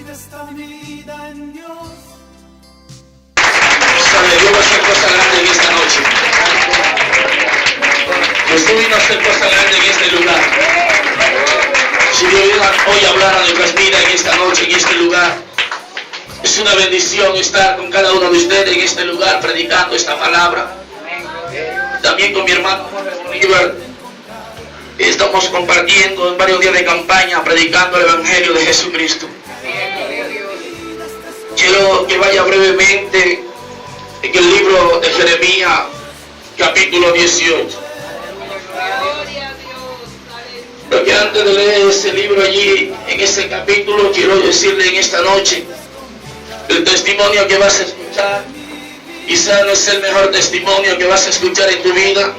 Sabe, Dios va a hacer cosas grandes en esta noche. Jesús vino a hacer cosas grandes en este lugar. Si Dios viene hoy a hablar a nuestras vidas en esta noche, en este lugar, es una bendición estar con cada uno de ustedes en este lugar predicando esta palabra. También con mi hermano River estamos compartiendo en varios días de campaña predicando el Evangelio de Jesucristo. Quiero que vaya brevemente en el libro de Jeremías, capítulo 18. Porque antes de leer ese libro allí, en ese capítulo, quiero decirle en esta noche, el testimonio que vas a escuchar, quizá no es el mejor testimonio que vas a escuchar en tu vida,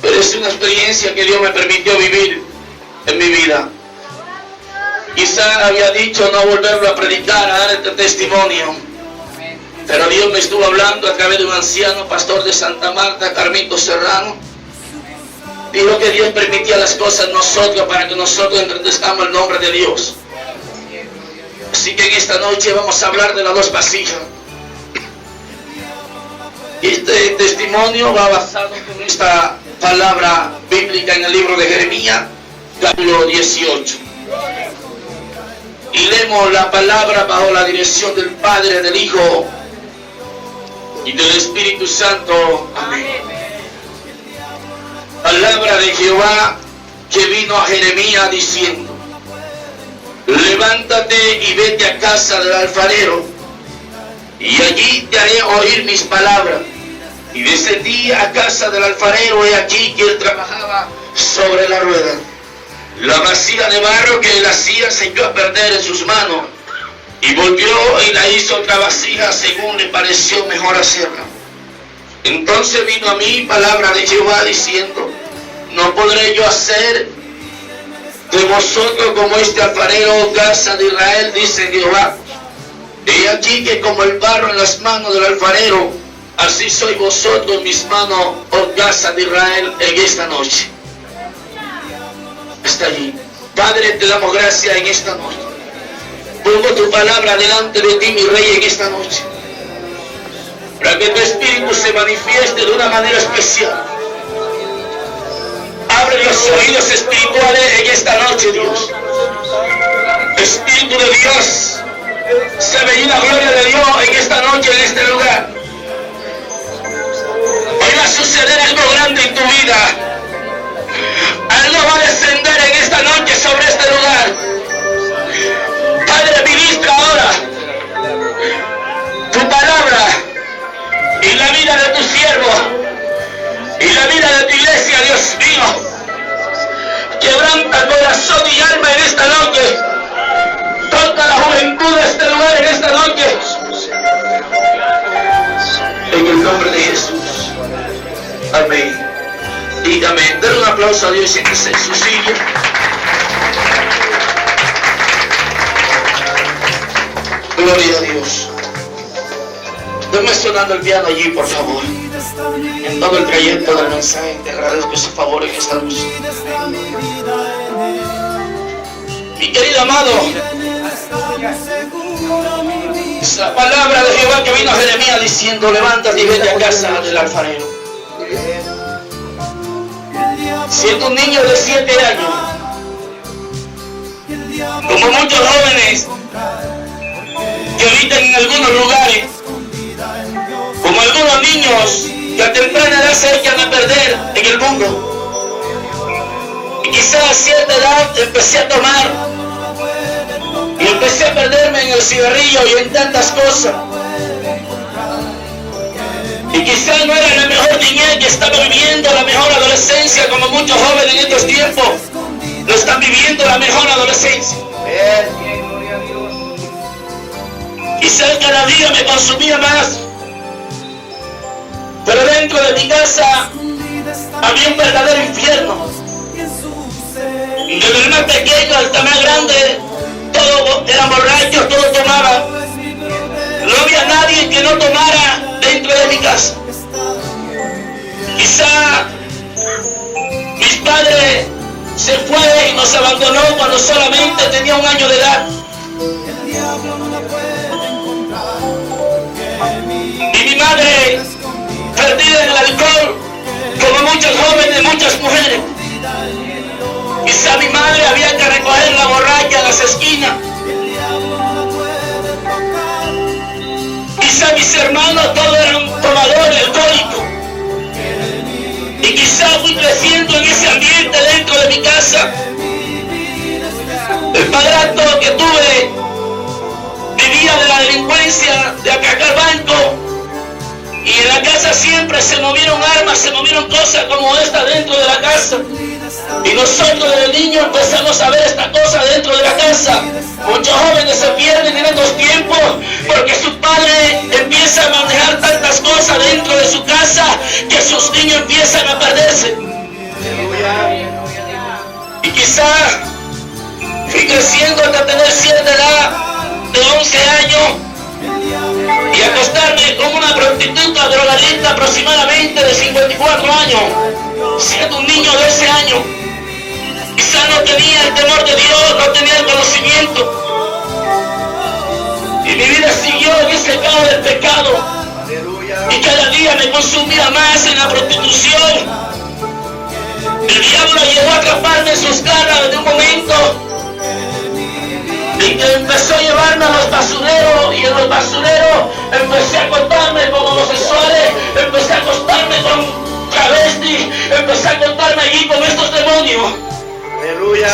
pero es una experiencia que Dios me permitió vivir en mi vida. Quizá había dicho no volverlo a predicar, a dar este testimonio, pero Dios me estuvo hablando a través de un anciano pastor de Santa Marta, Carmito Serrano. Dijo que Dios permitía las cosas en nosotros para que nosotros engrandezcamos el nombre de Dios. Así que en esta noche vamos a hablar de las dos vasijas. Este testimonio va basado en esta palabra bíblica en el libro de Jeremías, capítulo 18. Y leemos la palabra bajo la dirección del Padre, del Hijo y del Espíritu Santo. Amén. Palabra de Jehová que vino a Jeremías diciendo: levántate y vete a casa del alfarero, y allí te haré oír mis palabras. Y descendí a casa del alfarero, he aquí que él trabajaba sobre la rueda. La vasija de barro que él hacía se echó a perder en sus manos, y volvió y la hizo otra vasija según le pareció mejor hacerla. Entonces vino a mí palabra de Jehová diciendo: no podré yo hacer de vosotros como este alfarero, casa de Israel, dice Jehová. He aquí que como el barro en las manos del alfarero, así sois vosotros en mis manos, oh casa de Israel, en esta noche. Está allí. Padre, te damos gracias en esta noche. Pongo tu palabra delante de ti, mi Rey, en esta noche, para que tu Espíritu se manifieste de una manera especial. Abre los oídos espirituales en esta noche, Dios. Espíritu de Dios, se ve la gloria de Dios en esta noche, en este lugar. Hoy va a suceder algo grande en tu vida. Algo va a descender en esta noche sobre este lugar. Padre, ministra ahora tu palabra y la vida de tu siervo y la vida de tu iglesia, Dios mío. Quebranta corazón y alma en esta noche. Toca la juventud de este lugar en esta noche. En el nombre de Jesús. Amén. Dígame, denle un aplauso a Dios y siéntese en su silla. Gloria a Dios. Denme sonando el piano allí, por favor. En todo el trayecto del mensaje, te agradezco ese favor en esta noche. Mi querido amado, es la palabra de Jehová que vino a Jeremías diciendo: levántate y vete a casa del alfarero. Siendo un niño de 7 años, como muchos jóvenes que habitan en algunos lugares, como algunos niños que a temprana edad se echan a perder en el mundo, y quizás a cierta edad empecé a tomar y empecé a perderme en el cigarrillo y en tantas cosas, y quizás no era la mejor niñez que estaba viviendo, la mejor adolescencia, como muchos jóvenes en estos tiempos lo están viviendo, la mejor adolescencia. Quizás cada día me consumía más, pero dentro de mi casa había un verdadero infierno. Desde el más pequeño hasta el más grande, todos eran borrachos, todos tomaban. No había nadie que no tomara dentro de mi casa. Quizá mis padres se fue y nos abandonó cuando solamente tenía 1 año de edad. Y mi madre, perdida en el alcohol, como muchos jóvenes, muchas mujeres. Quizá mi madre había que recoger la borracha en las esquinas. Quizá mis hermanos todos eran tomadores, alcohólicos. Y quizá fui creciendo en ese ambiente dentro de mi casa. El padrastro que tuve vivía de la delincuencia, de atracar banco. Y en la casa siempre se movieron armas, se movieron cosas como esta dentro de la casa. Y nosotros desde niños empezamos a ver esta cosa dentro de la casa. Muchos jóvenes se pierden en estos tiempos porque su padre empieza a manejar tantas cosas dentro de su casa que sus niños empiezan a perderse. Y quizá fui creciendo hasta tener cierta edad de 11 años y acostarme con una prostituta drogadicta aproximadamente de 54 años, siendo un niño de 12 años. Quizá no tenía el temor de Dios, no tenía el conocimiento. Y mi vida siguió en ese caos del pecado. Y cada día me consumía más en la prostitución. El diablo llegó a atraparme en sus garras de un momento. Y que empezó a llevarme a los basureros. Y en los basureros empecé a acostarme con homosexuales. Empecé a acostarme con travestis. Empecé a acostarme allí con estos demonios.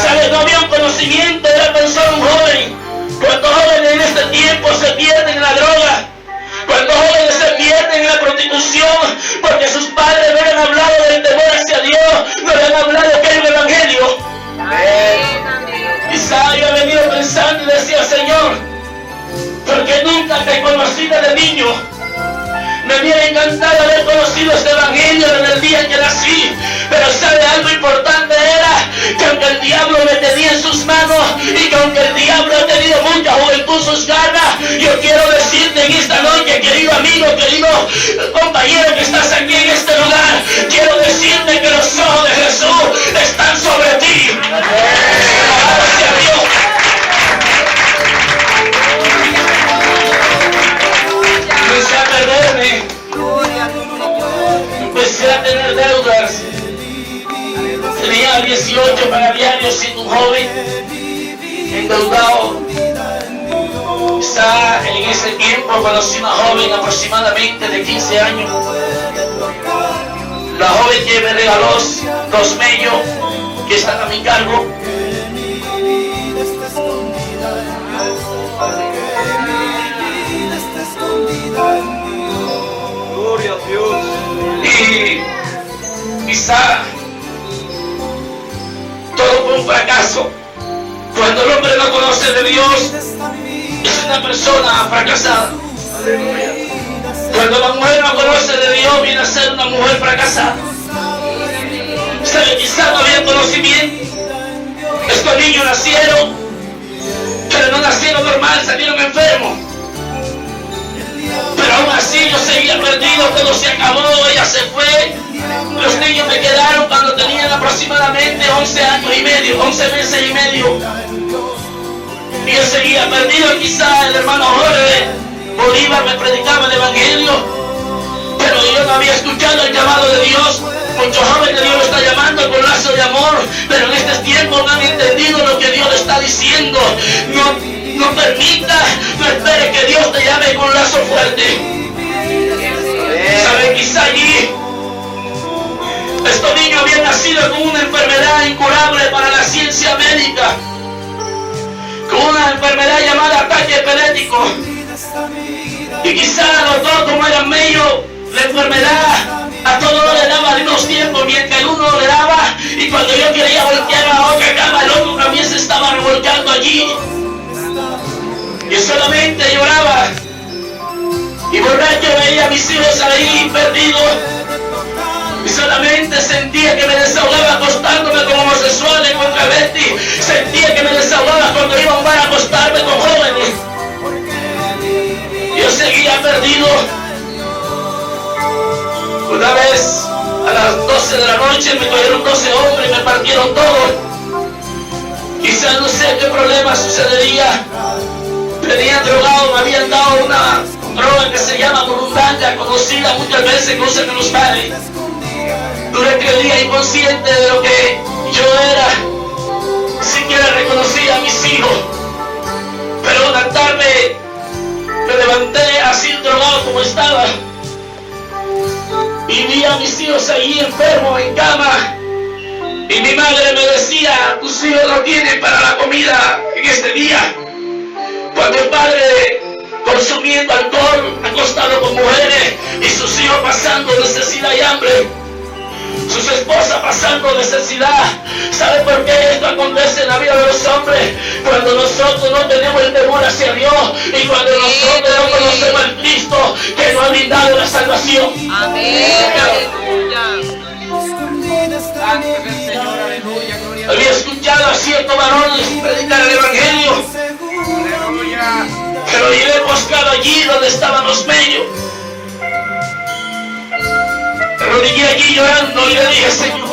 ¿Sabes? No había un conocimiento, era pensar un joven. Cuántos jóvenes en este tiempo se pierden en la droga. Cuántos jóvenes se pierden en la prostitución porque sus padres no le han hablado del temor hacia Dios, no le han hablado que hay un evangelio. Quizá yo he venido pensando y decía, Señor, porque nunca te conocí desde niño. Me hubiera encantado haber conocido este evangelio desde el día en que nací. Pero sabe, algo importante era que aunque el diablo me tenía en sus manos y que aunque el diablo ha tenido mucha juventud en sus garras, yo quiero decirte en esta noche, querido amigo, querido compañero que estás aquí en este lugar, quiero decirte que los ojos de Jesús están sobre ti. Alabado sea Dios. Empecé a perderme, empecé a tener deudas. Tenía 18 para diarios siendo un joven endeudado. Quizá en ese tiempo conocí una joven aproximadamente de 15 años. La joven que me regaló 2 mellos que están a mi cargo. Gloria a Dios. Y quizá todo fue un fracaso. Cuando el hombre no conoce de Dios, es una persona fracasada. Cuando la mujer no conoce de Dios, viene a ser una mujer fracasada. ¿Sabe? Quizá no había conocimiento. Estos niños nacieron, pero no nacieron normal, salieron enfermos. Pero aún así yo seguía perdido, todo se acabó, ella se fue. Los niños me quedaron cuando tenían aproximadamente 11 años y medio, 11 meses y medio. Y yo seguía perdido. Quizá el hermano Jorge Bolívar me predicaba el evangelio, pero yo no había escuchado el llamado de Dios. Muchos jóvenes Dios lo está llamando con lazo de amor, pero en estos tiempos no han entendido lo que Dios le está diciendo. No permita, no espere que Dios te llame con lazo fuerte. ¿Sabe? Quizá allí estos niños habían nacido con una enfermedad incurable para la ciencia médica, con una enfermedad llamada ataque epiléptico. Y quizá los dos, como eran medio, la enfermedad a todos le daba al mismo tiempo, mientras el uno le daba, y cuando yo quería voltear a la otra cama, el otro también se estaba revolcando allí. Yo solamente lloraba y borracho veía a mis hijos ahí perdidos. Y solamente sentía que me desahogaba acostándome con homosexuales, con travestis. Sentía que me desahogaba cuando iba a un bar a acostarme con jóvenes. Yo seguía perdido. Una vez a las 12 de la noche me cogieron 12 hombres y me partieron todo. problema sucedería. Venía drogado, me habían dado una droga que se llama burundanga, conocida muchas veces, cosas de los padres. Durante el día inconsciente de lo que yo era, siquiera reconocía a mis hijos. Pero una tarde me levanté así drogado como estaba y vi a mis hijos allí enfermos en cama. Y mi madre me decía: tus hijos no tienen para la comida en este día. Cuando el padre consumiendo alcohol, acostado con mujeres, y sus hijos pasando necesidad y hambre, sus esposas pasando necesidad. ¿Sabe por qué esto acontece en la vida de los hombres? Cuando nosotros no tenemos el temor hacia Dios y cuando nosotros no conocemos al Cristo que nos ha brindado la salvación. Amén. Aleluya. Había escuchado a ciertos varones predicar el Evangelio, pero yo he buscado allí donde estaban los medios. Me arrodillé allí llorando y le dije: Señor,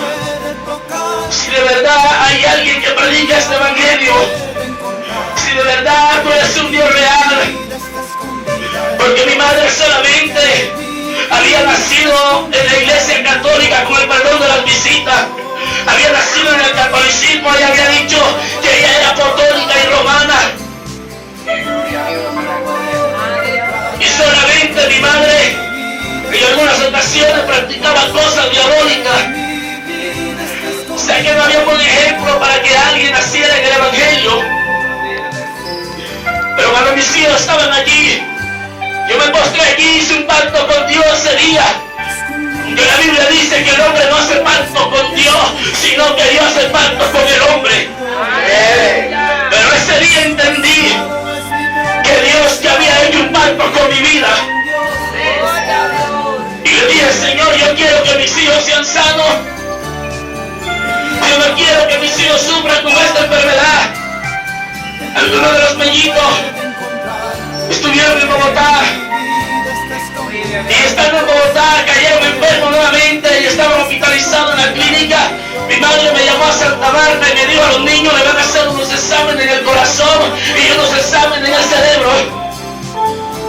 si de verdad hay alguien que predica este Evangelio, si de verdad tú eres un Dios real, porque mi madre solamente había nacido en la iglesia católica con el perdón de las visitas, había nacido en el catolicismo y había dicho que ella era apostólica y romana. Y solamente mi madre en algunas ocasiones practicaba cosas diabólicas. Sé que no había un ejemplo para que alguien naciera en el Evangelio. Pero cuando mis hijos estaban allí, yo me postré allí, hice un pacto con Dios ese día. Que la Biblia dice que el hombre no hace pacto con Dios, sino que Dios hace pacto con el hombre. Pero ese día entendí que Dios ya había hecho un pacto con mi vida. Y le dije: Señor, yo quiero que mis hijos sean sanos. Yo no quiero que mis hijos sufran con esta enfermedad. Algunos de los mellitos estuvieron en Bogotá y estando en Bogotá cayeron enfermos nuevamente y estaban hospitalizados en la clínica. Mi madre me llamó a Santa Marta y me dijo: a los niños le van a hacer unos exámenes en el corazón y unos exámenes en el cerebro.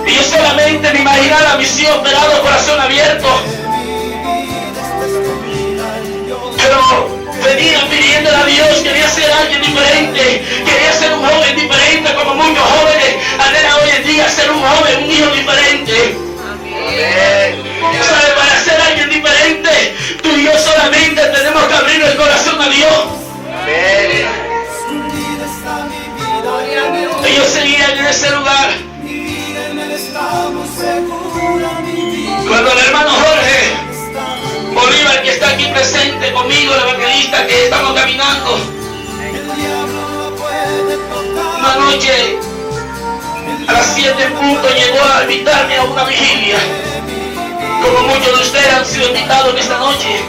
Y yo solamente me imaginaba a mis hijos operados, corazón abierto. Pero venía pidiéndole a Dios, quería ser alguien diferente, quería ser un joven diferente como muchos jóvenes anhelan hoy en día ser un joven, un hijo diferente. ¿Sabe? Para ser alguien diferente, tú y yo solamente tenemos que abrir el corazón a Dios. Ellos seguían en ese lugar. Cuando el hermano Jorge Bolívar, que está aquí presente conmigo, el evangelista, que estamos caminando, una noche a las 7 en punto llegó a invitarme a una vigilia, como muchos de ustedes han sido invitados en esta noche.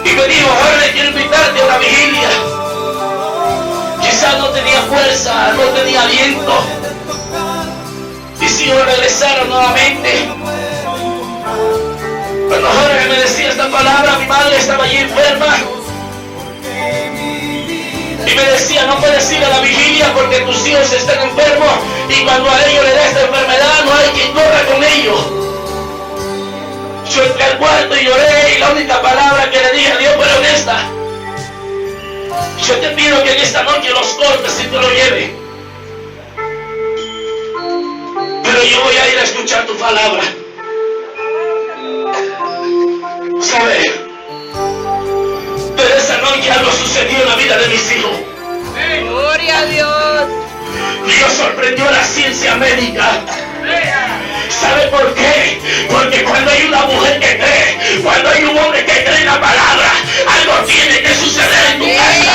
Y me dijo: Jorge, quiero invitarte a una vigilia. Quizás no tenía fuerza, no tenía aliento. Y si yo regresara nuevamente. Cuando Jorge me decía esta palabra, mi madre estaba allí enferma. Y me decía: no puedes ir a la vigilia porque tus hijos están enfermos y cuando a ellos les da esta enfermedad no hay quien corra con ellos. Yo entré al cuarto y lloré y la única palabra que le dije a Dios fue honesta: yo te pido que en esta noche los cortes y te lo lleves. Pero yo voy a ir a escuchar tu palabra. ¿Sabe? Pero esa noche algo sucedió en la vida de mis hijos. Gloria a Dios. Dios sorprendió a la ciencia médica. ¿Sabe por qué? Porque cuando hay una mujer que cree, cuando hay un hombre que cree en la palabra, algo tiene que suceder en tu casa.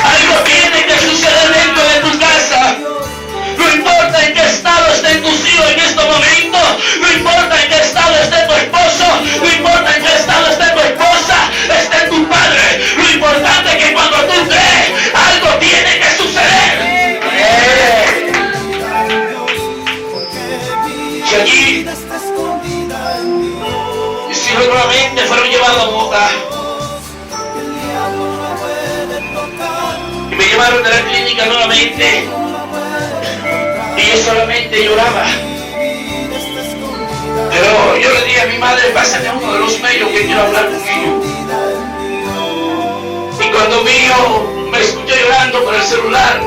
Algo tiene que suceder dentro de tu casa. No importa en qué estado estén tus hijos en este momento, no importa en qué estado esté tu esposo, no importa en qué estado esté tu esposa, esté tu padre. Lo importante es que cuando tú crees, algo tiene que suceder. Y allí hijos nuevamente fueron llevados a Bogotá. Y me llevaron de la clínica nuevamente. Y yo solamente lloraba. Pero yo le dije a mi madre, pásame a uno de los medios que quiero hablar con ellos. Y cuando mi hijo me escuchó llorando por el celular,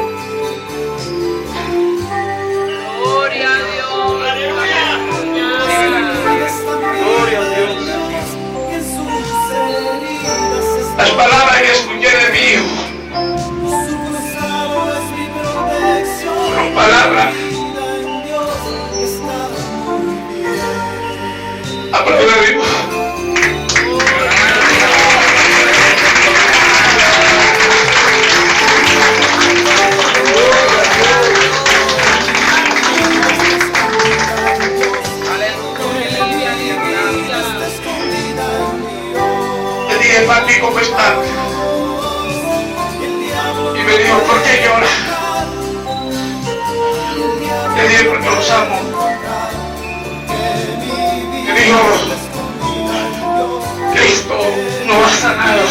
Gloria a Dios. aleluya. Gloria a Dios. Las palabras que escuché de mi hijo fueron palabras a partir de vivo. Le dije, papi, ¿cómo estás? Y me dijo, ¿por qué llora? Le dije, porque los amo. Me dijo, Cristo no ha sanado.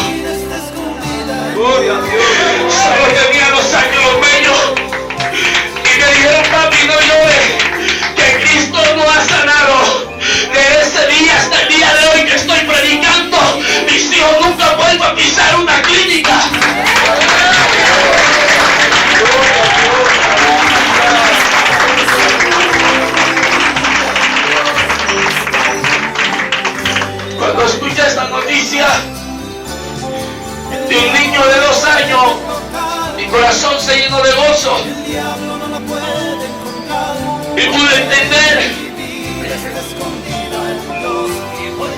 Solo tenía 2 años los bellos. Y me dijeron, papi, no llores, que Cristo no ha sanado. De ese día hasta el día de hoy que estoy predicando, mis hijos nunca vuelven a pisar una clínica. Cuando escuché esta noticia de un niño de 2 años, mi corazón se llenó de gozo y pude entender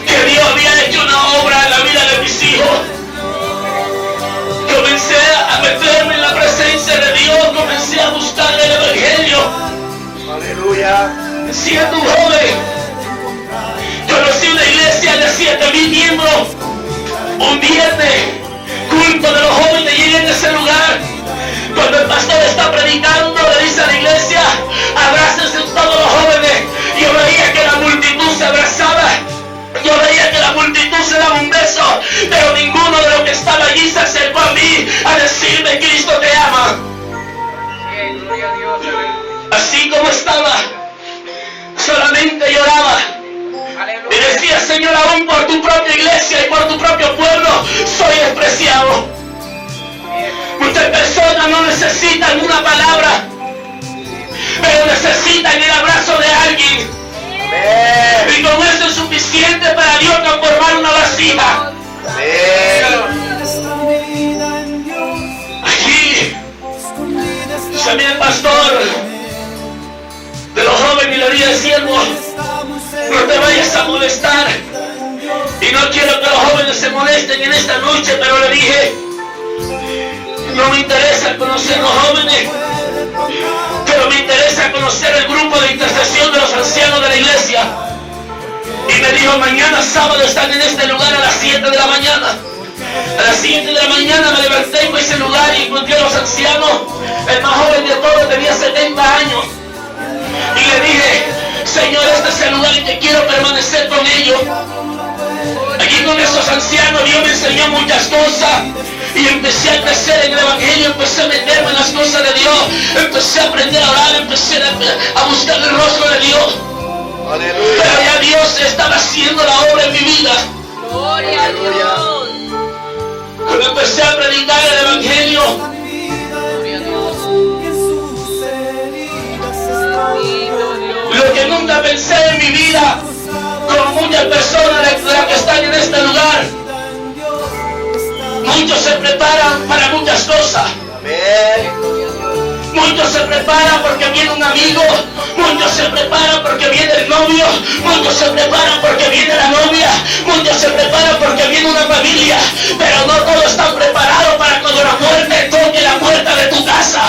que Dios había hecho una obra en la vida de mis hijos. Comencé a meterme en la presencia de Dios, comencé a buscar el Evangelio. Aleluya. Siendo un joven, conocí una iglesia de 7,000 miembros. Un viernes, culto de los jóvenes, llegué en ese lugar. Cuando el pastor está predicando, le dice a la iglesia, abrácense todos los jóvenes. Yo veía que la multitud se abrazaba. Yo veía que la multitud se daba un beso, pero ninguno de los que estaba allí se acercó a mí a decirme, Cristo te ama. Así como estaba, solamente lloraba. Y decía, Señor, aún por tu propia iglesia y por tu propio pueblo, soy despreciado. Muchas personas no necesitan una palabra, pero necesitan el abrazo de alguien. Y con eso es suficiente para Dios transformar una vasija. Aquí llamé al pastor de los jóvenes y le dije, siervo, no te vayas a molestar. Y no quiero que los jóvenes se molesten en esta noche, pero le dije, no me interesa conocer los jóvenes, pero me interesa conocer el grupo de intercesión de los ancianos de la iglesia. Y me dijo, mañana sábado están en este lugar a las 7 de la mañana. A las 7 de la mañana me levanté y fui a ese lugar y encontré a los ancianos. El más joven de todos tenía 70 años. Y le dije, Señor, este es el lugar en que quiero permanecer con ellos. Aquí con esos ancianos Dios me enseñó muchas cosas. Y empecé a crecer en el Evangelio, empecé a meterme en las cosas de Dios, empecé a aprender a orar, empecé a buscar el rostro de Dios. Aleluya. Pero ya Dios estaba haciendo la obra en mi vida. Gloria a Dios. Cuando empecé a predicar el Evangelio, Gloria a Dios. lo que nunca pensé en mi vida, como muchas personas de las que están en este lugar, muchos se preparan para muchas cosas. Muchos se preparan porque viene un amigo, muchos se preparan porque viene el novio, muchos se preparan porque viene la novia, muchos se preparan porque viene una familia, pero no todos están preparados para cuando la muerte toque la puerta de tu casa.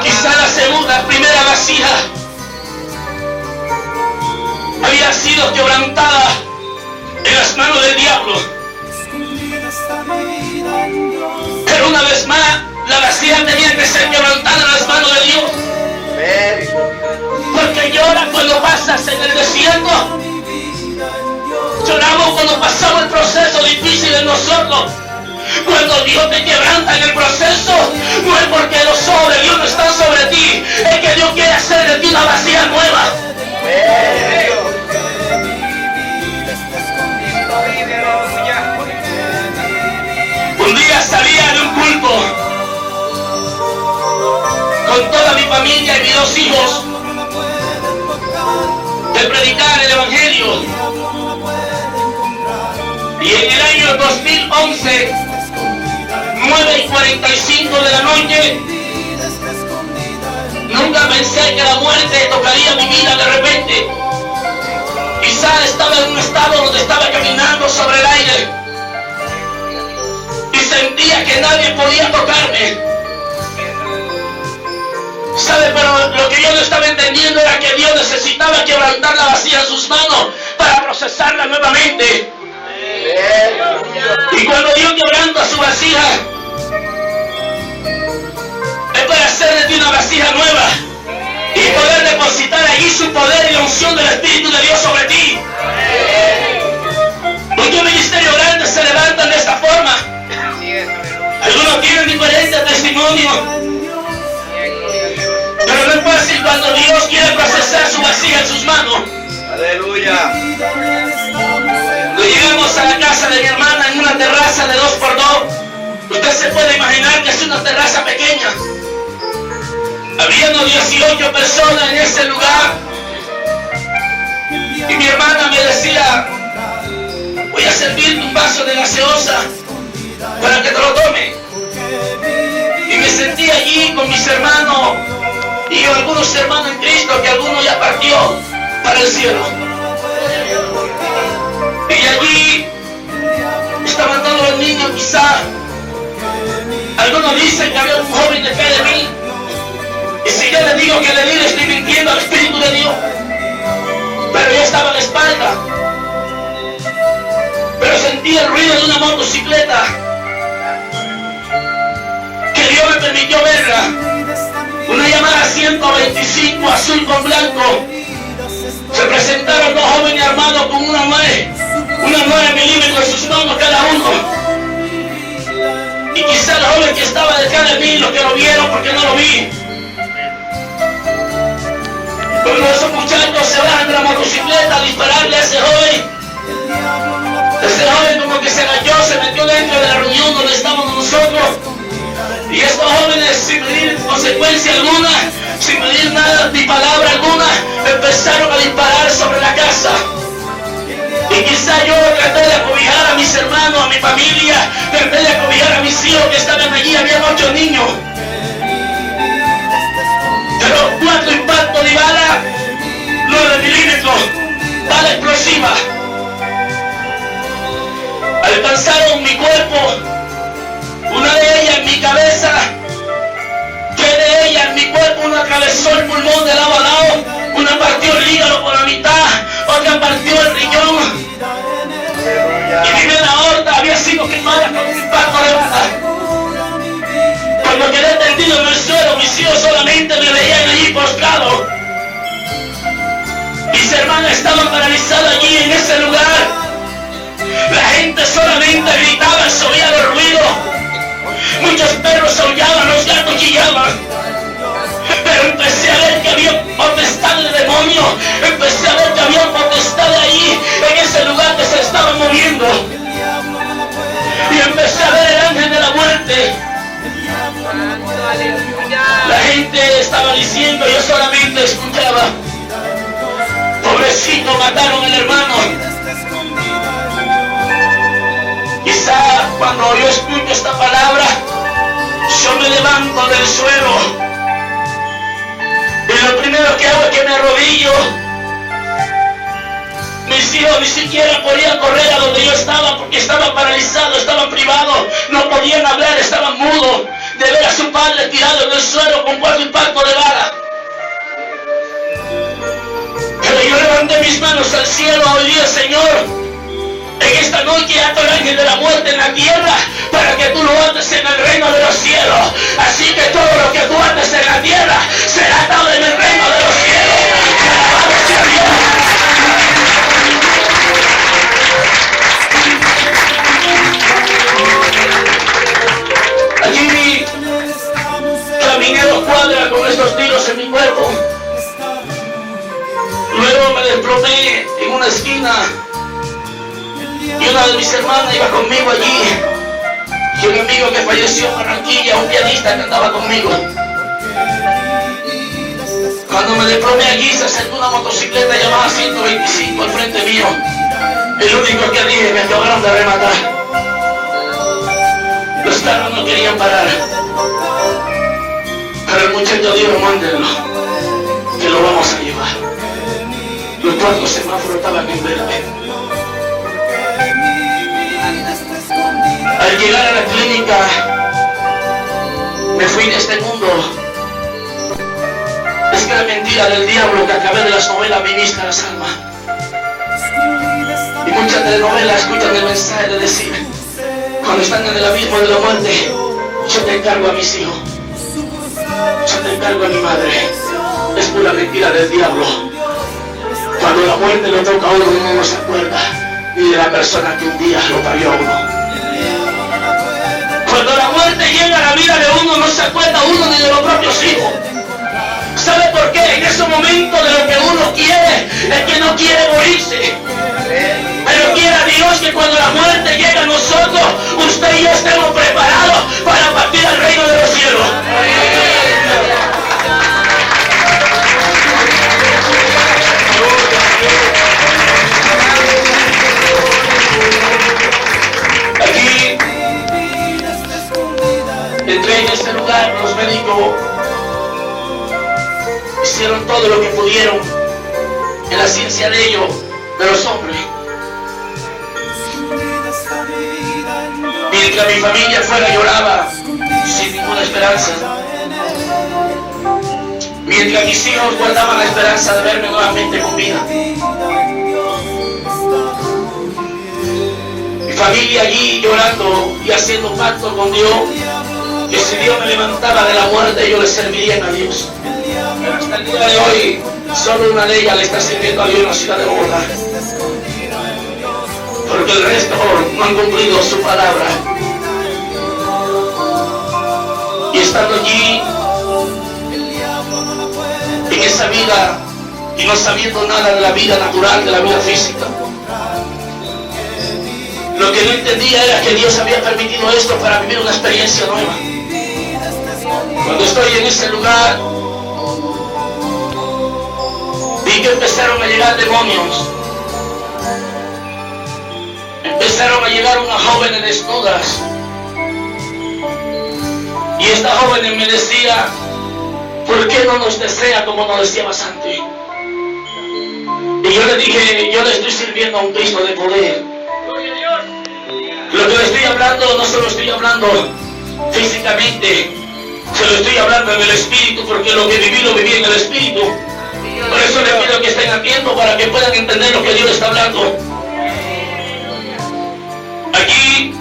Quizá la primera vasija había sido quebrantada en las manos del diablo. Pero una vez más, la vasija tenía que ser quebrantada en las manos de Dios. Porque llora cuando pasas en el desierto. Lloramos cuando pasamos el proceso difícil en nosotros. Cuando Dios te quebranta en el proceso, no es porque los ojos de Dios no están sobre ti, es que Dios quiere hacer de ti una vasija nueva. Un día salía de un culto con toda mi familia y mis 2 hijos de predicar el evangelio, y en el año 2011, 9:45 de la noche, nunca pensé que la muerte tocaría mi vida de repente. Quizá estaba en un estado donde estaba caminando sobre el aire y sentía que nadie podía tocarme. ¿Sabe? Pero lo que yo no estaba entendiendo era que Dios necesitaba quebrantar la vasija en sus manos para procesarla nuevamente. Y cuando Dios quebranta su vasija, es para hacer de ti una vasija nueva y poder depositar allí su poder y la unción del Espíritu de Dios sobre ti. Muchos ministerios grandes se levantan de esta forma. Algunos tienen diferentes testimonios, pero no es fácil cuando Dios quiere procesar su vasija en sus manos. Aleluya. Llegamos a la casa de mi hermana en una terraza de 2x2. Usted se puede imaginar que es una terraza pequeña. Habiendo 18 personas en ese lugar. Y mi hermana me decía, voy a servirte un vaso de gaseosa para que te lo tome. Y me sentí allí con mis hermanos y algunos hermanos en Cristo, que alguno ya partió para el cielo. Y allí estaban todos los niños, quizá. Algunos dicen que había un joven de fe de mí. Y si yo le digo que le di, le estoy mintiendo al Espíritu de Dios. Pero yo estaba a la espalda. Pero sentí el ruido de una motocicleta, que Dios me permitió verla. Una Yamaha 125 azul con blanco. Se presentaron 2 jóvenes armados con una 9 milímetros en sus manos cada uno. Y quizá el joven que estaba detrás de mí, los que lo vieron porque no lo vi, cuando esos muchachos se bajan de la motocicleta a dispararle a ese joven como que se agachó, se metió dentro de la reunión donde estábamos nosotros. Y estos jóvenes, sin medir consecuencia alguna, sin medir nada ni palabra alguna, empezaron a disparar sobre la casa. Y quizá yo traté de acobijar a mis hermanos, a mi familia, traté de acobijar a mis hijos que estaban allí, había 8 niños. Pero 4 impactos de bala, 9 milímetros, bala explosiva. Alcanzaron mi cuerpo, una de ellas en mi cabeza, 3 de ellas en mi cuerpo, una atravesó el pulmón de lado a lado, una partió el hígado por la mitad, otra partió el riñón, y mi vena aorta había sido quemada con un impacto de bala. Cuando quedé tendido en el suelo, mis hijos solamente me veían allí postrado. Mis hermanas estaban paralizadas allí en ese lugar. La gente solamente gritaba, se oía los ruidos. Muchos perros aullaban, los gatos chillaban. Pero empecé a ver que había potestad de demonios. Empecé a ver que había potestad ahí, en ese lugar que se estaba moviendo. Y empecé a ver el ángel de la muerte. La gente estaba diciendo, yo solamente escuchaba, pobrecito, mataron al hermano. Quizá cuando yo escucho esta palabra, yo me levanto del suelo y lo primero que hago es que me arrodillo. Mis hijos ni siquiera podían correr a donde yo estaba porque estaban paralizados, estaban privados, no podían hablar, estaban mudos de ver a su padre tirado en el suelo con 4 impactos de bala. Pero yo levanté mis manos al cielo hoy día, Señor. En esta noche ato el ángel de la muerte en la tierra para que tú lo ates en el reino de los cielos. Así que todo lo que tú ates en la tierra será atado en el reino de los cielos. Alabado sea Dios. Allí caminé 2 cuadras con estos tiros en mi cuerpo. Luego me desplomé en una esquina y una de mis hermanas iba conmigo allí, y un amigo que falleció en Barranquilla, un pianista que andaba conmigo. Cuando me desplomé allí se acercó una motocicleta llamada 125 al frente mío. El único que dije, me acabaron de rematar. Los carros no querían parar, pero el muchacho dijo, mándenlo, que lo vamos a llevar. Los 4 semáforos estaban en verde. Al llegar a la clínica, me fui de este mundo. Es que la mentira del diablo que acabé de las novelas ministra las almas. Y muchas telenovelas escuchan el mensaje de decir, cuando están en el abismo de la muerte, yo te encargo a mis hijos, yo te encargo a mi madre. Es pura mentira del diablo. Cuando la muerte lo toca a uno no se acuerda ni de la persona que un día lo parió a uno. Cuando la muerte llega a la vida de uno no se acuerda uno ni de los propios hijos. ¿Sabe por qué? En ese momento de lo que uno quiere es que no quiere morirse. Pero quiera Dios que cuando la muerte llegue a nosotros, usted y yo estemos preparados para partir al reino de los cielos. Aquí entré en este lugar, los médicos hicieron todo lo que pudieron en la ciencia de ellos, de los hombres. Mientras mi familia afuera lloraba sin ninguna esperanza, mientras mis hijos guardaban la esperanza de verme nuevamente con vida, mi familia allí llorando y haciendo pacto con Dios, que si Dios me levantaba de la muerte, yo le serviría a Dios. Pero hasta el día de hoy, solo una de ellas le está sirviendo a Dios en la ciudad de Bogotá. Porque el resto no han cumplido su palabra. Y estando allí, en esa vida, y no sabiendo nada de la vida natural, de la vida física, lo que no entendía era que Dios había permitido esto para vivir una experiencia nueva. Cuando estoy en ese lugar, vi que empezaron a llegar demonios. Empezaron a llegar unas jóvenes desnudas. Y estas jóvenes me decían, ¿por qué no nos desea como nos deseabas antes? Y yo le dije, yo le estoy sirviendo a un Cristo de poder. Lo que le estoy hablando, no se lo estoy hablando físicamente, se lo estoy hablando en el espíritu, porque lo que viví, lo viví en el espíritu. Por eso les pido que estén atentos para que puedan entender lo que Dios está hablando. Aquí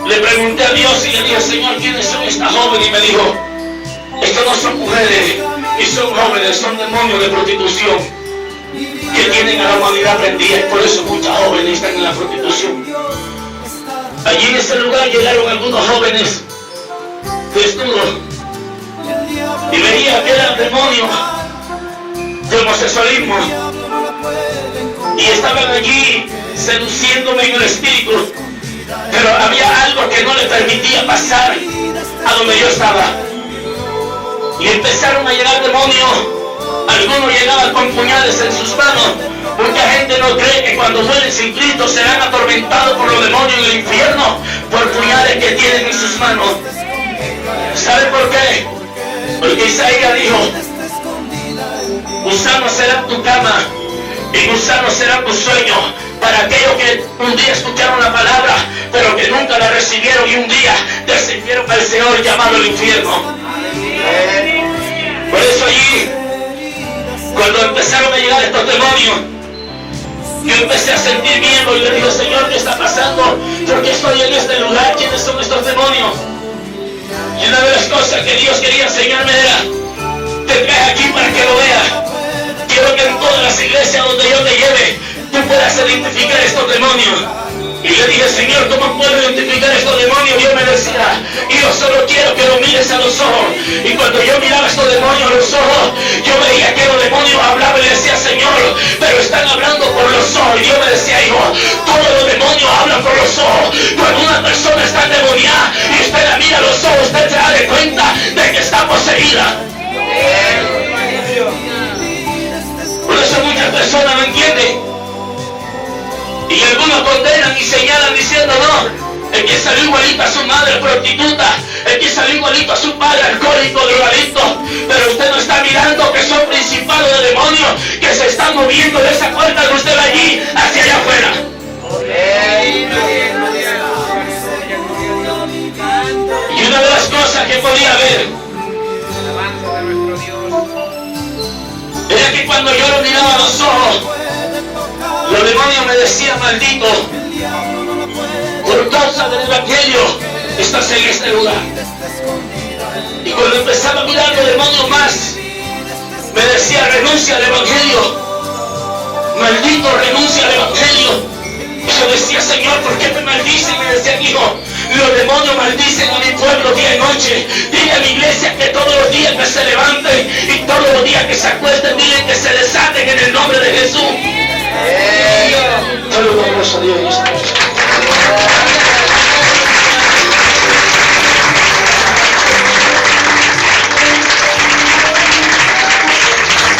le pregunté a Dios y le dije, Señor, ¿quiénes son estas jóvenes? Y me dijo, estas no son mujeres, y son jóvenes, son demonios de prostitución que tienen a la humanidad prendida, y por eso muchas jóvenes están en la prostitución. Allí en ese lugar llegaron algunos jóvenes desnudos y veía que eran demonios de homosexualismo y estaban allí seduciéndome en el espíritu, pero había algo que no le permitía pasar a donde yo estaba. Y empezaron a llegar demonios, algunos llegaban con puñales en sus manos. Mucha gente no cree que cuando mueren sin Cristo serán atormentados por los demonios en el infierno por puñales que tienen en sus manos. ¿Sabe por qué? Porque Isaías dijo, gusano será tu cama y gusano será tu sueño, para aquellos que un día escucharon la palabra pero que nunca la recibieron y un día descendieron al Señor llamado el infierno. Por eso allí, cuando empezaron a llegar estos demonios, Yo empecé a sentir miedo y le dije, Señor, ¿qué está pasando? ¿Por qué estoy en este lugar? ¿Quiénes son estos demonios? Y una de las cosas que Dios quería enseñarme era, te traes aquí para que lo veas. Quiero que en todas las iglesias donde yo te lleve, tú puedas identificar estos demonios. Y le dije, Señor, ¿cómo puedo identificar estos demonios? Dios me decía, yo solo quiero que lo mires a los ojos. Y cuando yo miraba a estos demonios a los ojos, yo veía que los demonios hablaban y le decía, Señor, pero están hablando por los ojos. Y Dios me decía, hijo, todos los demonios hablan por los ojos. Cuando una persona está endemoniada y usted la mira a los ojos, usted se da de cuenta de que está poseída. Por eso muchas personas no entienden. Y algunos condenan y señalan diciendo, no, el que salió igualito a su madre prostituta, el que salió igualito a su padre alcohólico, drogadicto. Pero usted no está mirando que son principados de demonios que se están moviendo de esa puerta de usted allí hacia allá afuera. Y una de las cosas que podía ver era que cuando yo lo miraba a los ojos, los demonios me decían, maldito, por causa del evangelio estás en este lugar. Y cuando empezaba a mirar los demonios más, me decía, renuncia al evangelio, maldito, renuncia al evangelio. Y yo decía, Señor, ¿por qué me maldicen? Y me decían, hijo, los demonios maldicen a mi pueblo día y noche. Dile a mi iglesia que todos los días que se levanten y todos los días que se acuesten, dile que se desaten en el nombre de Jesús. Saludos a Dios.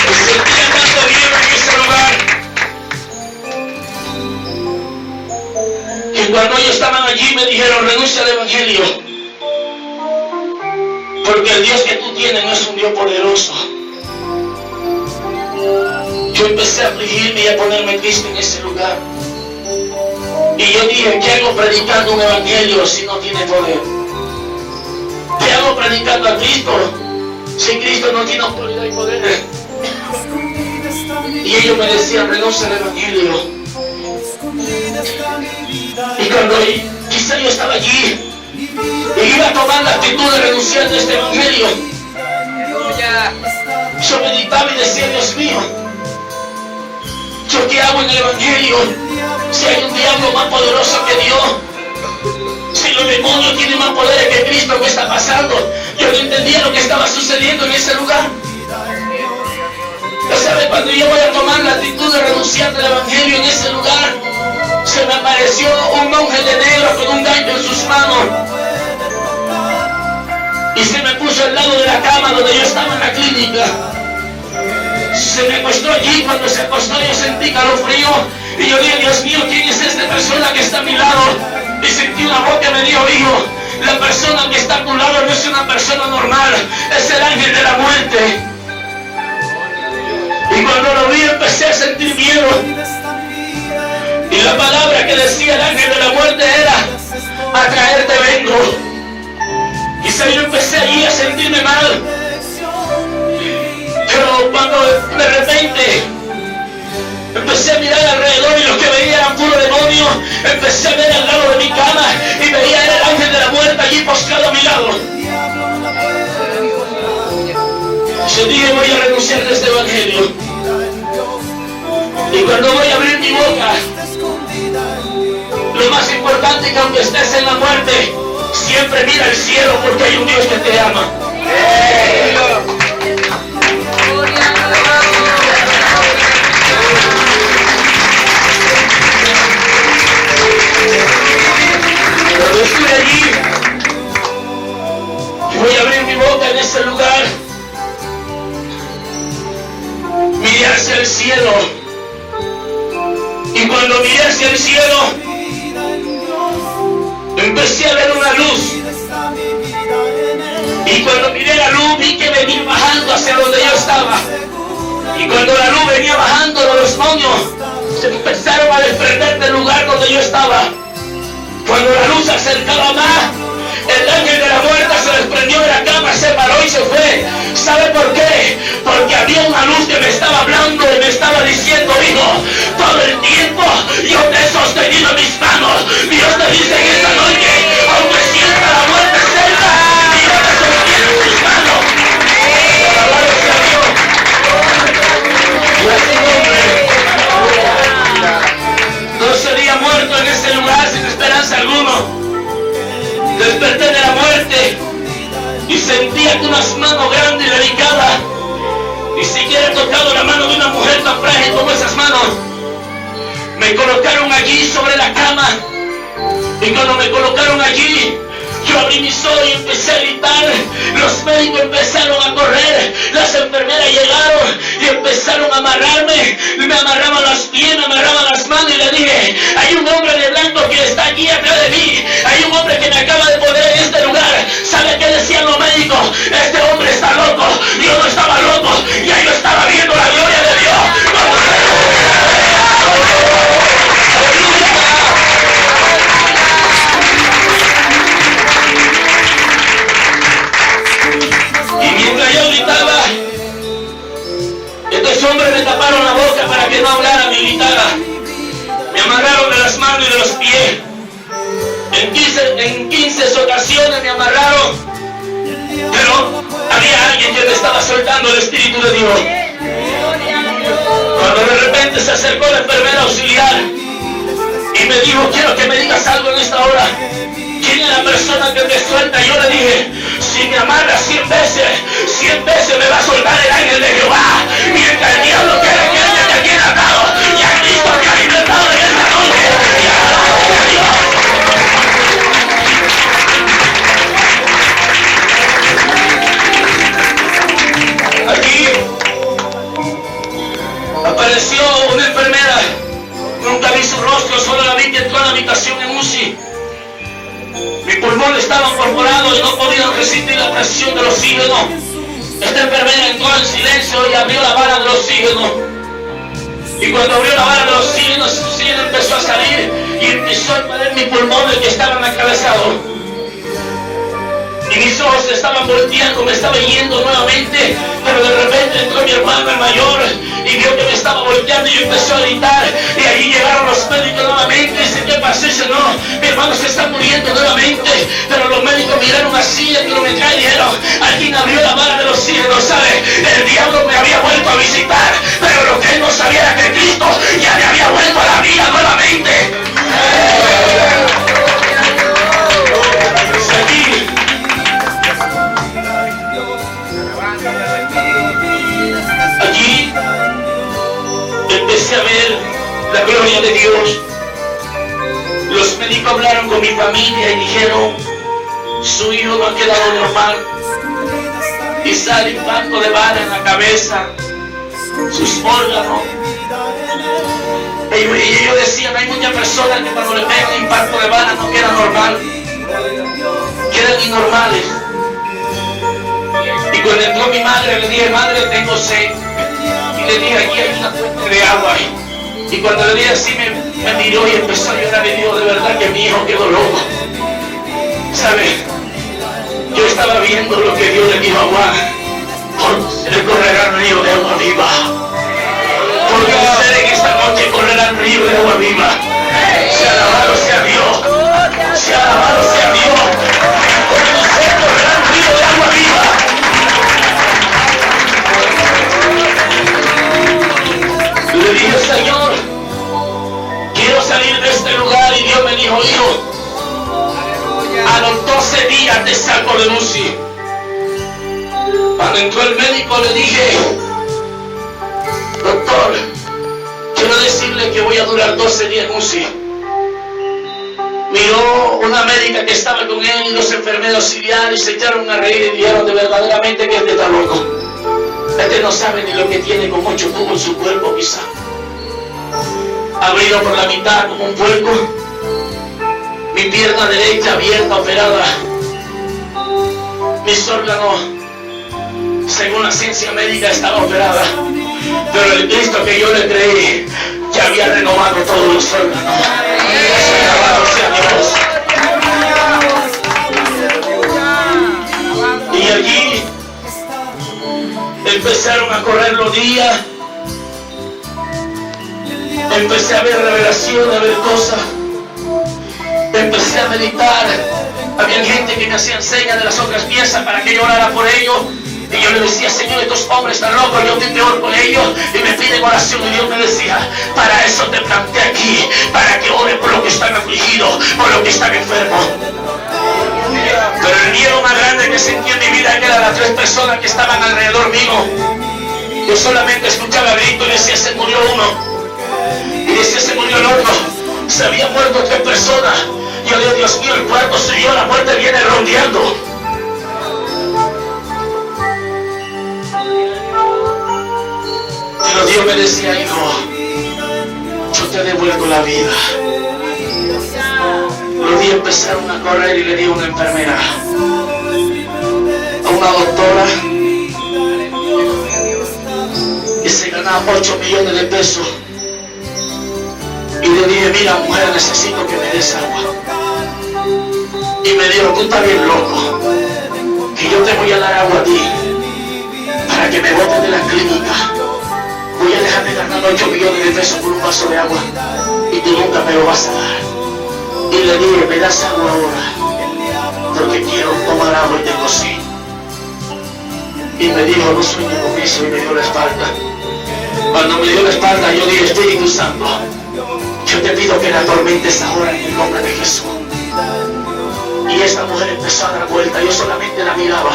Me sentía tanto bien en ese lugar que cuando ellos estaban allí me dijeron, renuncia al evangelio, porque el Dios que tú tienes no es un Dios poderoso. Yo empecé a afligirme y a ponerme triste en ese lugar. Y yo dije, ¿qué hago predicando un evangelio si no tiene poder? ¿Qué hago predicando a Cristo si Cristo no tiene autoridad y poder? Y ellos me decían, renuncia al evangelio. Y cuando quizá yo estaba allí y iba a tomar la actitud de renunciar a este evangelio, yo meditaba y decía, Dios mío, ¿yo qué hago en el evangelio si hay un diablo más poderoso que Dios? Si los demonios tienen más poder que Cristo, ¿qué está pasando? Yo no entendía lo que estaba sucediendo en ese lugar. Pero ¿sabe? Cuando yo voy a tomar la actitud de renunciar al evangelio en ese lugar, se me apareció un monje de negro con un gancho en sus manos y se me puso al lado de la cama donde yo estaba en la clínica. Se me acostó allí. Cuando se acostó yo sentí calofrío y yo dije, Dios mío, ¿quién es esta persona que está a mi lado? Y sentí una voz que me dijo, hijo, la persona que está a tu lado no es una persona normal, es el ángel de la muerte. Y cuando lo vi empecé a sentir miedo, y la palabra que decía el ángel de la muerte era, a traerte vengo. Y yo empecé allí a sentirme mal. Pero cuando de repente empecé a mirar alrededor y lo que veía eran puro demonio, empecé a ver al lado de mi cama y veía el ángel de la muerte allí postrado a mi lado. Yo dije, voy a renunciar a este evangelio. Y cuando voy a abrir mi boca, lo más importante es que aunque estés en la muerte, siempre mira al cielo, porque hay un Dios que te ama. Cuando estuve allí, voy a abrir mi boca en ese lugar, miré hacia el cielo, y cuando miré hacia el cielo, empecé a ver una luz. Y cuando miré la luz vi que venía bajando hacia donde yo estaba. Y cuando la luz venía bajando, los demonios se empezaron a desprender del lugar donde yo estaba. Cuando la luz se acercaba más, el ángel de la muerte se desprendió de la cama, se paró y se fue. ¿Sabe por qué? Porque había una luz que me estaba hablando y me estaba diciendo, hijo, todo el tiempo tocado la mano de una mujer tan frágil como esas manos. Me colocaron allí sobre la cama. Y cuando me colocaron allí, yo abrí mis ojos y empecé a gritar. Los médicos empezaron a correr. Las enfermeras llegaron y empezaron a amarrarme. Me amarraban las piernas, me amarraban las manos y le dije: hay un hombre de blanco que está aquí atrás de mí. Hay un hombre que me acaba de poner en este lugar. ¿Sabe qué decían los médicos? Este hombre está loco. Yo no estaba loco. Y ahí yo estaba viendo la gloria de Dios. Y mientras yo gritaba, estos hombres me taparon la boca para que no hablara ni gritara. Me amarraron de las manos y de los pies. En 15 ocasiones me amarraron. Pero había alguien que me estaba soltando el Espíritu de Dios. Cuando de repente se acercó la enfermera auxiliar y me dijo: quiero que me digas algo en esta hora. ¿Quién es la persona que te suelta? Yo le dije: si me amarras 100 veces me va a soltar el ángel de Jehová. Mientras el diablo quiere que ella te tiene atado, ya Cristo te ha libertado en esta noche. Y alabado sea Dios. Aquí apareció una enfermera. Nunca vi su rostro, solo la vi que entró a la habitación en UCI. Mi pulmón estaba perforado y no podía resistir la presión del oxígeno. Esta enfermera entró en silencio y abrió la vara del oxígeno. Y cuando abrió la vara del oxígeno, el oxígeno empezó a salir y empezó a invadir mi pulmón, el que estaban atravesados. Y mis ojos se estaban volteando, me estaba yendo nuevamente, pero de repente entró mi hermano el mayor y vio que me estaba volteando y empezó a gritar. Y allí llegaron los médicos nuevamente y dicen: ¿qué pasó? Y dice: no, mi hermano se está muriendo nuevamente. Pero los médicos miraron así el kilometraje y dijeron: alguien abrió la vara de los cielos, ¿sabe? El diablo me había vuelto a visitar, pero lo que él no sabía era que Cristo ya me había vuelto a la vida nuevamente. Allí empecé a ver la gloria de Dios. Los médicos hablaron con mi familia y dijeron: su hijo no ha quedado normal. Y sale impacto de bala en la cabeza, sus órganos. Y ellos decían: hay muchas personas que cuando le pegan impacto de bala no quedan normal, quedan inormales. Y cuando entró mi madre, le dije: madre, tengo sed. Y le dije: aquí hay una fuente de agua. Y cuando le dije así, me miró y empezó a llorar y dijo: de verdad que mi hijo quedó loco. ¿Sabe? Yo estaba viendo lo que Dios le dijo a Juan: por se le correrá el río de agua viva. Porque usted en esta noche correrá el río de agua viva. Se alabado sea Dios. Se alabado sea Dios. Porque usted correrá el río de agua viva. Le dije: Señor, quiero salir de este lugar. Y Dios me dijo: hijo, a los 12 días te saco de UCI. Cuando entró el médico le dije: doctor, quiero decirle que voy a durar 12 días en UCI. Miró una médica que estaba con él y los enfermeros auxiliares, se echaron a reír y dijeron: de verdaderamente que este está loco. Este no sabe ni lo que tiene con 8 tubos en su cuerpo, quizá. Abrido por la mitad como un puerco. Mi pierna derecha abierta, operada. Mis órganos, según la ciencia médica, estaba operada. Pero el Cristo que yo le creí ya había renovado todos los órganos. Alabado sea Dios. Y allí empezaron a correr los días. Empecé a ver revelación, a ver cosas. Empecé a meditar. Había gente que me hacían señas de las otras piezas para que yo orara por ellos. Y yo le decía: Señor, estos hombres están locos, yo estoy peor con ellos. Y me piden oración. Y Dios me decía: para eso te planté aquí, para que ore por los que están afligidos, por los que están enfermos. Pero el miedo más grande que sentí en mi vida era las 3 personas que estaban alrededor mío. Yo solamente escuchaba gritos y decía, se murió uno. Y decía, se murió el otro. Se había muerto 3 personas. Yo le digo, Dios mío, el cuarto suyo, la muerte viene rondeando. Pero Dios me decía, hijo, yo te devuelvo la vida. Los días empezaron a correr y le di a una enfermera, a una doctora, que se ganaba 8 millones de pesos. Y le dije, mira mujer, necesito que me des agua. Y me dijo, tú estás bien loco, que yo te voy a dar agua a ti para que me botes de la clínica. Voy a dejar de ganar 8 millones de pesos por un vaso de agua y tú nunca me lo vas a dar. Y le dije, me das agua ahora, porque quiero tomar agua y tengo sed. Y me dijo, no sueño con eso, y me dio la espalda. Cuando me dio la espalda, yo dije, Espíritu Santo, yo te pido que la atormentes ahora en el nombre de Jesús. Y esta mujer empezó a dar vuelta, yo solamente la miraba.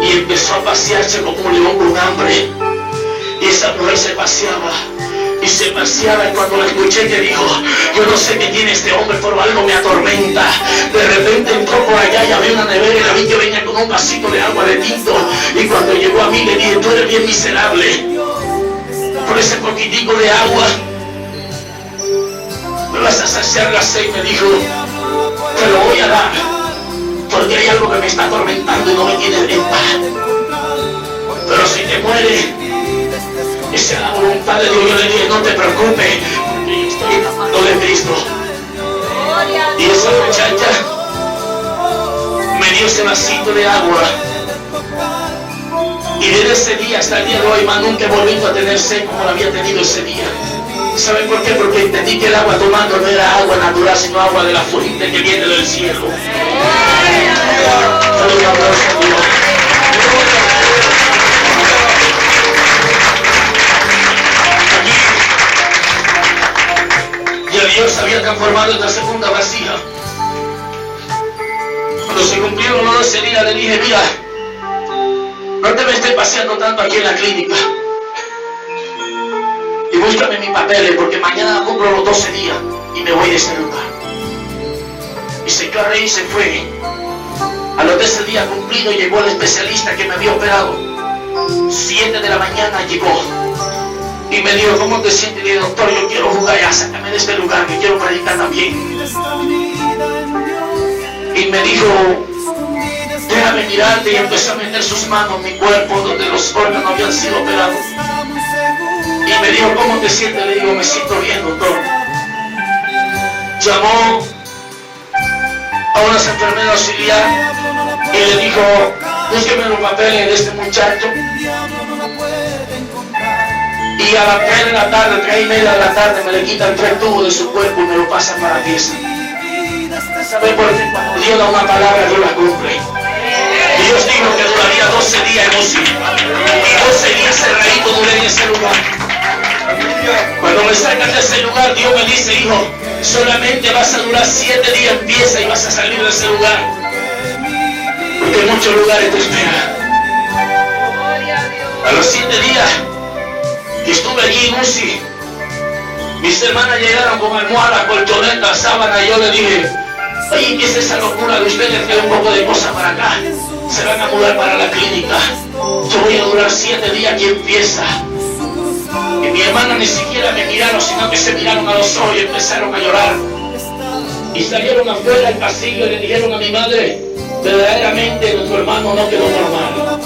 Y empezó a pasearse como un león con hambre. Y esa mujer se paseaba. Y se paseaba, y cuando la escuché que dijo, yo no sé qué tiene este hombre, pero algo me atormenta. De repente entró por allá y había una nevera y la vi que venía con un vasito de agua de tinto. Y cuando llegó a mí le dije, tú eres bien miserable. Por ese poquitico de agua me vas a saciar la sed. Y me dijo, te lo voy a dar, porque hay algo que me está atormentando y no me tiene en paz. Pero si te mueres, esa es la voluntad de Dios. Yo le dije, no te preocupes, porque yo estoy amando de Cristo. Y esa muchacha me dio ese vasito de agua. Y desde ese día hasta el día de hoy, más nunca he volvido a tener sed como la había tenido ese día. ¿Saben por qué? Porque entendí que el agua tomando no era agua natural, sino agua de la fuente que viene del cielo. Ya Dios había transformado esta segunda vasija. Cuando se cumplieron los 12 días, le dije, mira, no te me estés paseando tanto aquí en la clínica. Y búscame mis papeles, porque mañana cumplo los 12 días y me voy de ese lugar. Y se corre y se fue. A los 13 días cumplidos llegó el especialista que me había operado. 7 de la mañana llegó. Y me dijo, ¿cómo te sientes? Y le dije, doctor, yo quiero jugar ya, sácame de este lugar, que quiero predicar también. Y me dijo, déjame mirarte, y empezó a meter sus manos en mi cuerpo donde los órganos habían sido operados. Y me dijo, ¿cómo te sientes? Le digo, me siento bien, doctor. Llamó a una enfermera auxiliar y le dijo, búsqueme los papeles de este muchacho. Y a las 3 de la tarde, 3:30 de la tarde, me le quitan 3 tubos de su cuerpo y me lo pasan para la pieza. ¿Sabe por qué? Cuando Dios da una palabra, Dios la cumple. Dios dijo que duraría 12 días en UCI. Y 12 días cerradito duré en ese lugar. Cuando me sacan de ese lugar, Dios me dice, hijo, solamente vas a durar 7 días en pieza y vas a salir de ese lugar. Porque muchos lugares te esperan. A los 7 días que estuve allí en UCI, mis hermanas llegaron con almohada, colchoneta, sábana, y yo le dije, oye, ¿qué es esa locura de ustedes? Traen un poco de cosas para acá. Se van a mudar para la clínica. Yo voy a durar 7 días aquí en pieza. Y mi hermana ni siquiera me miraron, sino que se miraron a los ojos y empezaron a llorar. Y salieron afuera al pasillo y le dijeron a mi madre, verdaderamente nuestro hermano no quedó normal.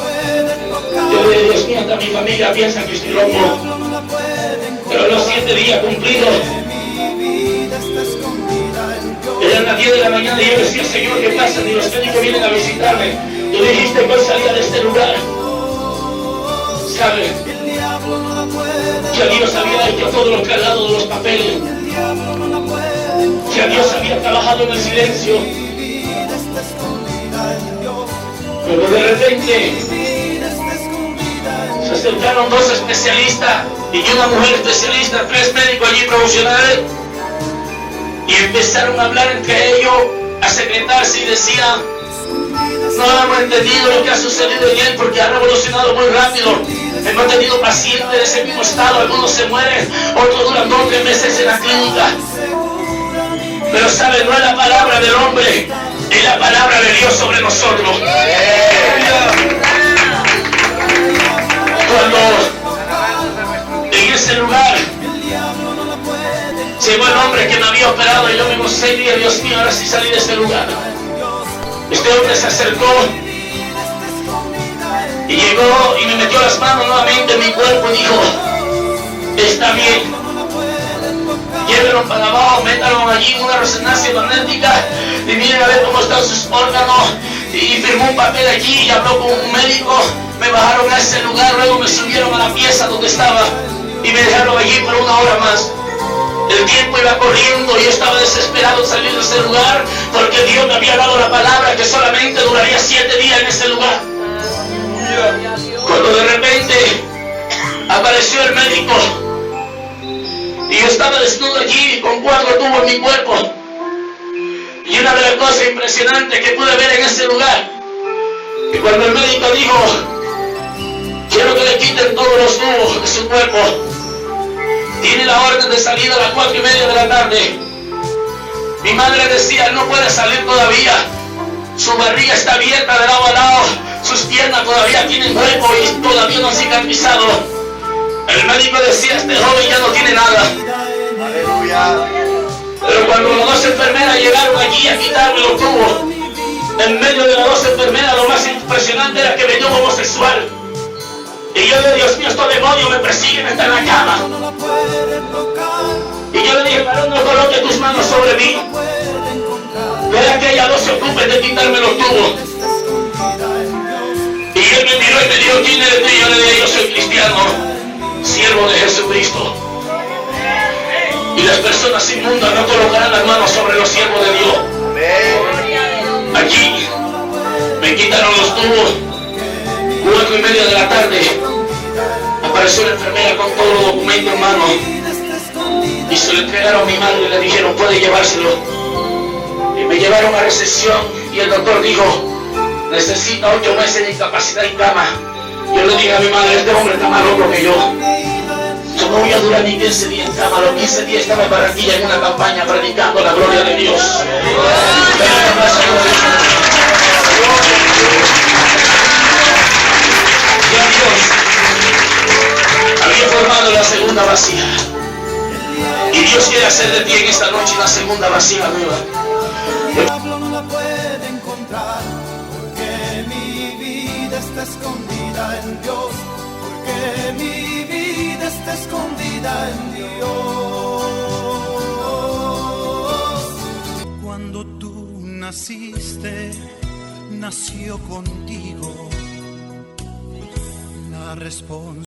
Yo le dije, Dios mío, hasta mi familia piensa que estoy loco. Pero los 7 días cumplidos, eran las 10 de la mañana y yo decía, Señor, ¿qué pasa? Ni los médicos vienen a visitarme. Tú dijiste que hoy salía de este lugar. ¿Sabe? Ya Dios había hecho todos los traslados de los papeles. Ya Dios había trabajado en el silencio. Pero de repente se acercaron 2 especialistas y una mujer especialista, 3 médicos allí profesionales, y empezaron a hablar entre ellos, a secretarse y decían, no hemos entendido lo que ha sucedido en él porque ha revolucionado muy rápido. He mantenido pacientes en ese mismo estado. Algunos se mueren, otros duran 2 o 3 meses en la clínica. Pero sabe, no es la palabra del hombre, es la palabra de Dios sobre nosotros. Cuando en ese lugar llegó el hombre que me había operado, y yo me gocé y dije, Dios mío, ahora sí salí de ese lugar. Este hombre se acercó y llegó y me metió las manos nuevamente en mi cuerpo y dijo, está bien, llévenlo para abajo, métanlo allí en una resonancia magnética y miren a ver cómo están sus órganos. Y firmó un papel allí y habló con un médico. Me bajaron a ese lugar, luego me subieron a la pieza donde estaba y me dejaron allí por 1 hora más. El tiempo iba corriendo y yo estaba desesperado en salir de ese lugar, porque Dios me había dado la palabra que solamente duraría 7 días en ese lugar. Cuando de repente apareció el médico y yo estaba desnudo allí con 4 tubos en mi cuerpo, y una de las cosas impresionantes que pude ver en ese lugar, que cuando el médico dijo, quiero que le quiten todos los tubos de su cuerpo, tiene la orden de salida a las 4:30 de la tarde. Mi madre decía, no puede salir todavía, su barriga está abierta de lado a lado, sus piernas todavía tienen hueco y todavía no han cicatrizado. El médico decía, este joven ya no tiene nada. Aleluya. Pero cuando las 2 enfermeras llegaron allí a quitarme los tubos, en medio de las 2 enfermeras lo más impresionante era que me dio homosexual. Y yo le dije, Dios mío, estos demonios me persiguen, está en la cama. Y yo le dije, varón, no coloque tus manos sobre mí. Deja que ella no se ocupe de quitarme los tubos. Y él me miró y me dijo, ¿quién eres tú? Y yo le dije, yo soy cristiano, siervo de Jesucristo. Y las personas inmundas no colocarán las manos sobre los siervos de Dios. Allí me quitaron los tubos. 4:30 de la tarde apareció la enfermera con todos los documentos en mano y se lo entregaron a mi madre y le dijeron, puede llevárselo. Y me llevaron a recepción y el doctor dijo, necesita 8 meses de incapacidad en cama. Yo le dije a mi madre, este hombre está más loco que yo. Yo no voy a durar ni 15 días en cama. A los 15 días estaba en Barranquilla en una campaña predicando la gloria de Dios. Ya Dios había formado la segunda vasija. Y Dios quiere hacer de ti en esta noche una segunda vasija nueva. El diablo no la puede encontrar, porque mi vida está escondida en Dios, porque mi vida está escondida en Dios. Cuando tú naciste, nació contigo la responsabilidad.